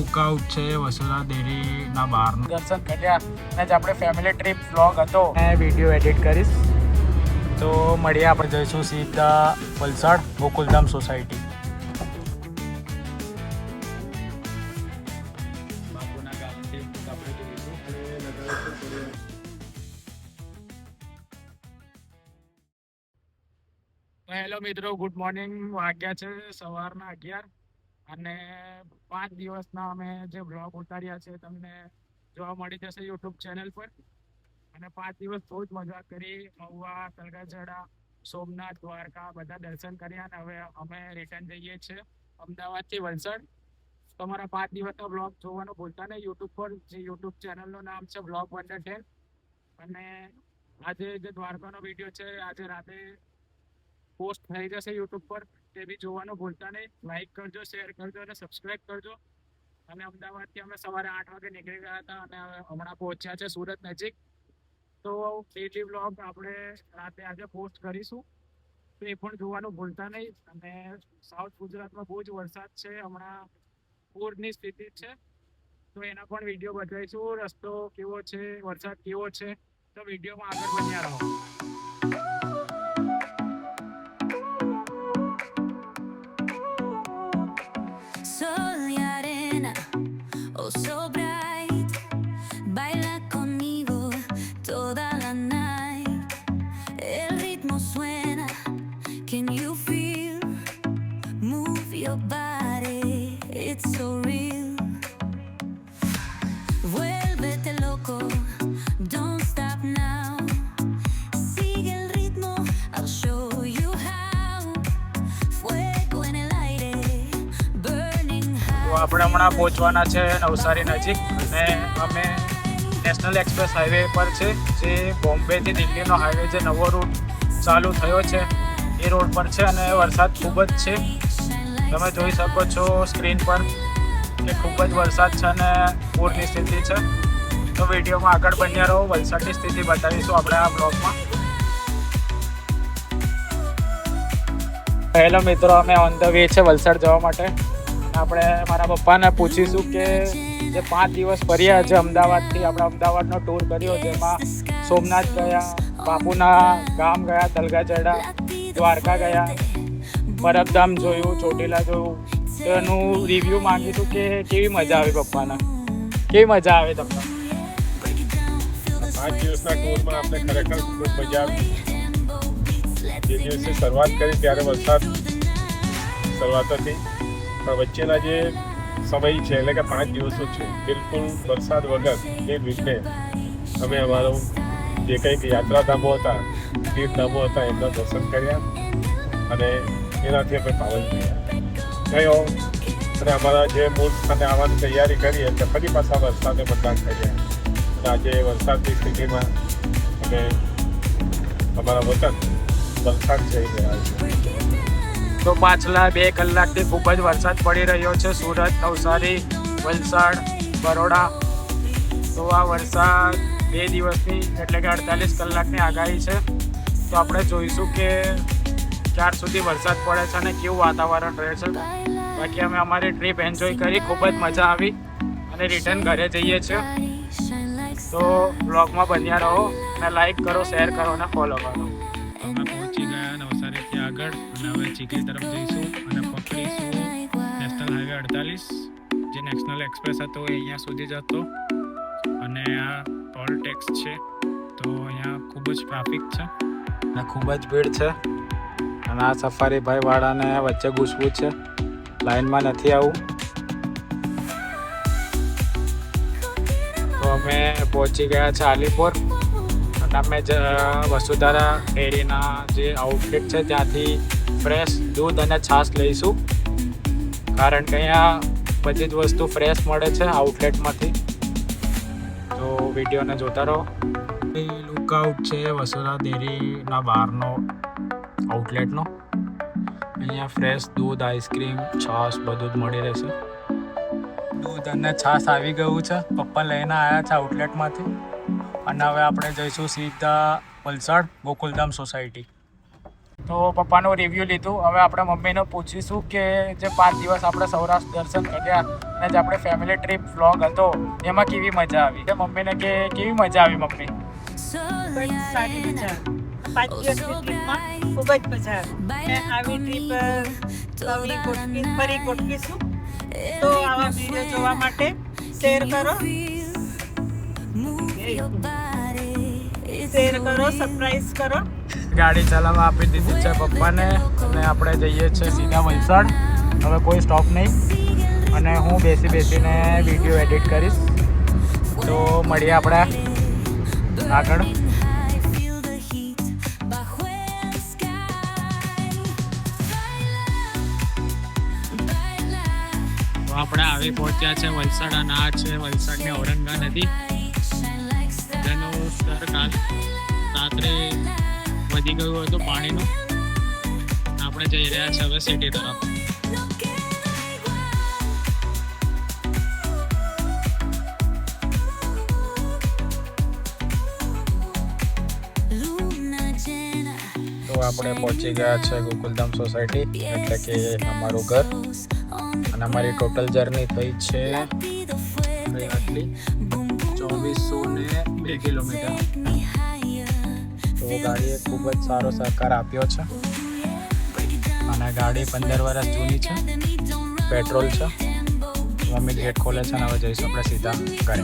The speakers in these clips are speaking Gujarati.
લુકઆઉટ છે વસુધા ડેરીના બહારનું દર્શન કર્યા અને જ આપણે ફેમિલી ટ્રીપ વ્લોગ હતો મેં વિડીયો એડિટ કરીશ તો મળીએ આપણે જઈશું સીધા વલસાડ ગોકુલધામ સોસાયટી બાપુના ગામથી આપણે જઈશું હેલો મિત્રો ગુડ મોર્નિંગ વાગ્યા છે સવારના 11 અને 5 દિવસના અમે જે બ્લોગ ઉતાર્યા છે તમને જોવા મળી જશે યુટ્યુબ ચેનલ પર અને 5 દિવસ બહુ જ મજા કરી મહુવા તલગાજડા સોમનાથ દ્વારકા બધા દર્શન કર્યા અને હવે અમે રિટર્ન જઈએ છીએ અમદાવાદથી વલસાડ તમારા 5 દિવસનો બ્લોગ જોવાનું ભૂલતા નહીં યુટ્યુબ પર જે યુટ્યુબ ચેનલનું નામ છે બ્લોગ વન્ડર 10 અને આજે જે દ્વારકાનો વિડીયો છે આજે રાતે પોસ્ટ થઈ જશે યુટ્યુબ પર તે બી જોવાનું ભૂલતા નહીં લાઈક કરજો શેર કરજો અને સબસ્ક્રાઇબ કરજો અને અમદાવાદથી અમે સવારે 8 વાગે નીકળી ગયા હતા અને હમણાં પહોંચ્યા છે સુરત નજીક તો ડેલી વ્લોગ આપણે રાતે આજે પોસ્ટ કરીશું તો એ પણ જોવાનું ભૂલતા નહીં અને સાઉથ ગુજરાતમાં બહુ જ વરસાદ છે હમણાં પૂરની સ્થિતિ છે તો એના પણ વિડીયો બતાવીશું રસ્તો કેવો છે વરસાદ કેવો છે તો વિડીયોમાં આગળ બન્યા રહો So bright, baila conmigo toda la night. El ritmo suena, can you feel? Move your body, it's so real. Vuélvete loco, don't stop now. Sigue el ritmo, I'll show you how. Fuego en el aire, burning high. તો આપણે હમણાં પહોંચવાના છે નવસારી નજીક અને અમે નેશનલ એક્સપ્રેસ હાઈવે પર છે જે બોમ્બેથી દિલ્હીનો હાઈવે જે નવો રૂટ ચાલુ થયો છે એ રોડ પર છે અને વરસાદ ખૂબ જ છે તમે જોઈ શકો છો સ્ક્રીન પર કે ખૂબ જ વરસાદ છે અને પૂરની સ્થિતિ છે તો વિડીયોમાં આગળ બન્યા રહો વલસાડની સ્થિતિ બતાવીશું આપણે આ બ્લોગમાં હેલો મિત્રો અમે ઓન ધ વે છે વલસાડ જવા માટે આપણે મારા પપ્પાને પૂછીશું કે જે 5 દિવસ ફર્યા છે અમદાવાદથી આપણે અમદાવાદનો ટૂર કર્યો જેમાં સોમનાથ ગયા બાપુના ગામ ગયા તલગાજડા દ્વારકા ગયા પરબધામ જોયું ચોટીલા જોયું તો એનું રિવ્યૂ માંગીશું કે કેવી મજા આવી પપ્પાને કેવી મજા આવે તમને 5 દિવસના ટૂરમાં આપણે ખરેખર ખૂબ મજા આવી જે દિવસે શરૂઆત કરી ત્યારે વરસાદ શરૂઆત હતી પણ વચ્ચેના જે સમય છે એટલે કે 5 દિવસો છે બિલકુલ વરસાદ વગર એ રીતે અમે અમારો જે કંઈક યાત્રાધામો હતા તીર્થધામો હતા એમના દર્શન કર્યા અને એનાથી અમે પાવન થયા અને અમારા જે મૂળ સ્થાને આવવાની તૈયારી કરી એટલે ફરી પાછા વરસાદે બદલાવ કર્યા અને આજે વરસાદની સ્થિતિમાં અમે અમારા વતન વલસાડ જઈ રહ્યા છીએ તો પાછલા 2 કલાકથી ખૂબ જ વરસાદ પડી રહ્યો છે સુરત નવસારી વલસાડ બરોડા તો આ વરસાદ 2 દિવસની એટલે કે 48 કલાકની આગાહી છે તો આપણે જોઈશું કે ક્યાર સુધી વરસાદ પડે છે અને કેવું વાતાવરણ રહે છે બાકી અમે અમારી ટ્રીપ એન્જોય કરી ખૂબ જ મજા આવી અને રિટર્ન ઘરે જઈએ છીએ તો બ્લોગમાં બન્યા રહો અને લાઈક કરો શેર કરો અને ફોલો કરો અમે પહોંચી ગયા નવસારીથી આગળ અને હવે ચીખલી તરફ જઈશું અને પકડીશું નેશનલ હાઈવે 48 જે નેશનલ એક્સપ્રેસ હતો એ અહીંયા સુધી જ હતો અને આ ટોલ ટેક્સ છે તો અહીંયા ખૂબ જ ટ્રાફિક છે અને ખૂબ જ ભીડ છે અને આ સફારીભાઈ વાળાને વચ્ચે ઘૂસવું છે લાઈનમાં નથી આવું તો અમે પહોંચી ગયા છે આલીપોર અને અમે વસુધારા ડેરીના જે આઉટલેટ છે ત્યાંથી ફ્રેશ દૂધ અને છાશ લઈશું કારણ કે અહીંયા બધી જ વસ્તુ ફ્રેશ મળે છે આઉટલેટમાંથી તો વિડીયોને જોતા રહો લુકઆઉટ છે વસુધરા ડેરીના બહારનો આઉટલેટનો અહીંયા ફ્રેશ દૂધ આઈસ્ક્રીમ છાશ બધું જ મળી રહેશે દૂધ અને છાશ આવી ગયું છે પપ્પા લઈને આવ્યા છે આઉટલેટમાંથી અને હવે આપણે જઈશું સીધા વલસાડ ગોકુલધામ સોસાયટી તો પપ્પાનું રિવ્યૂ લીધું હવે આપણે મમ્મીને પૂછીશું કે જે 5 દિવસ આપણે સૌરાષ્ટ્ર દર્શન કર્યા આજ આપણે ફેમિલી ટ્રીપ વ્લોગ હતો એમાં કેવી મજા આવી કે મમ્મીને કે કેવી મજા આવી મમ્મી? ખૂબ જ સારી મજા આવી. 5 દિવસની ટ્રીપમાં ખૂબ જ મજા આવી. અને આવી ટ્રીપ ફરી ગોઠવીશું. તો આવા વિડીયો જોવા માટે શેર કરો, સબસ્ક્રાઇબ કરો. ગાડી ચલાવવા આપી દીધી છે પપ્પાને અને આપણે જઈએ છીએ સીધા વલસાડ. હવે કોઈ સ્ટોપ નહીં અને હું બેસીને વિડીયો એડિટ કરીશ. તો મળીએ આપણે આગળ. આપણે આવી પહોંચ્યા છે વલસાડ અને આ છે વલસાડની ઔરંગા નદી જેનું સ્તર કાલ રાત્રે વધી ગયું હતું પાણીનું. આપણે જઈ રહ્યા છે હવે સિટી તરફ. તો આપણે પહોંચી ગયા છે ગોકુલધામ સોસાયટી એટલે કે અમારું ઘર. અને અમારી ટોટલ જર્ની થઈ છે આટલી 2402 કિલોમીટર. તો ગાડીએ ખૂબ જ સારો સહકાર આપ્યો છે અને ગાડી 15 વર્ષ જૂની છે, પેટ્રોલ છે. મમ્મી ગેટ ખોલે છે અને હવે જઈશું આપણે સીધા ઘરે.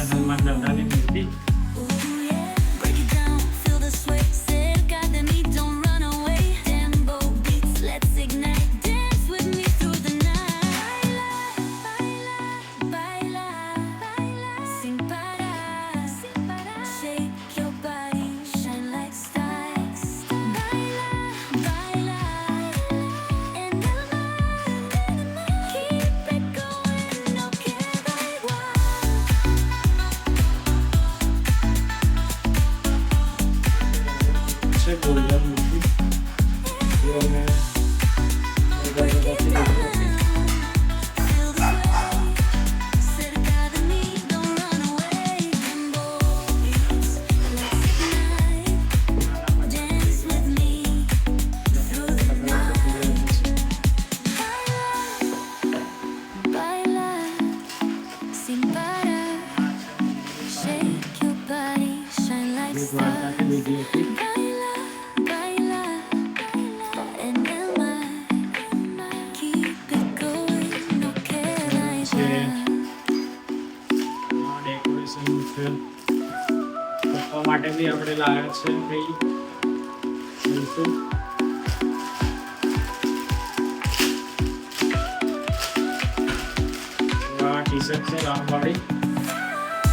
હનુમાન દાદાની મૂર્તિ. ગોલ્ડન મૂર્તિ પપ્પા માટે બી આપણે લાવ્યા છે ભાઈ. આ ટી-શર્ટ છે રામવાળી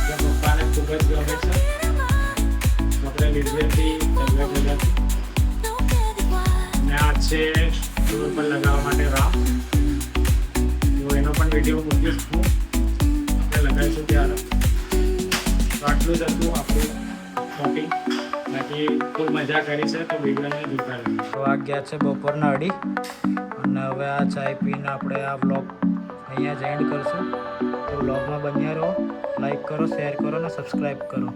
જે પપ્પાને ખૂબ જ ગમે છે. આપણે લીધેલી જગ્યાથી. અને આ છે ડોર પર લગાવવા માટે રામ. તો એનો પણ વિડીયો મૂકીશ હું, આપણે લગાવીશું ત્યારે. તો આટલું જ હતું આપણું શોપિંગ. બાકી ખૂબ મજા કરી છે તો વિડીયોને જોતા રહેજો. તો આ ગયા છે બપોરના 2:30 અને હવે આ ચાય પીને આપણે આ વ્લોગ અહીંયા જ એન્ડ કરશું. તો વ્લોગમાં બન્યા રહો, લાઈક કરો, શેર કરો અને સબસ્ક્રાઈબ કરો.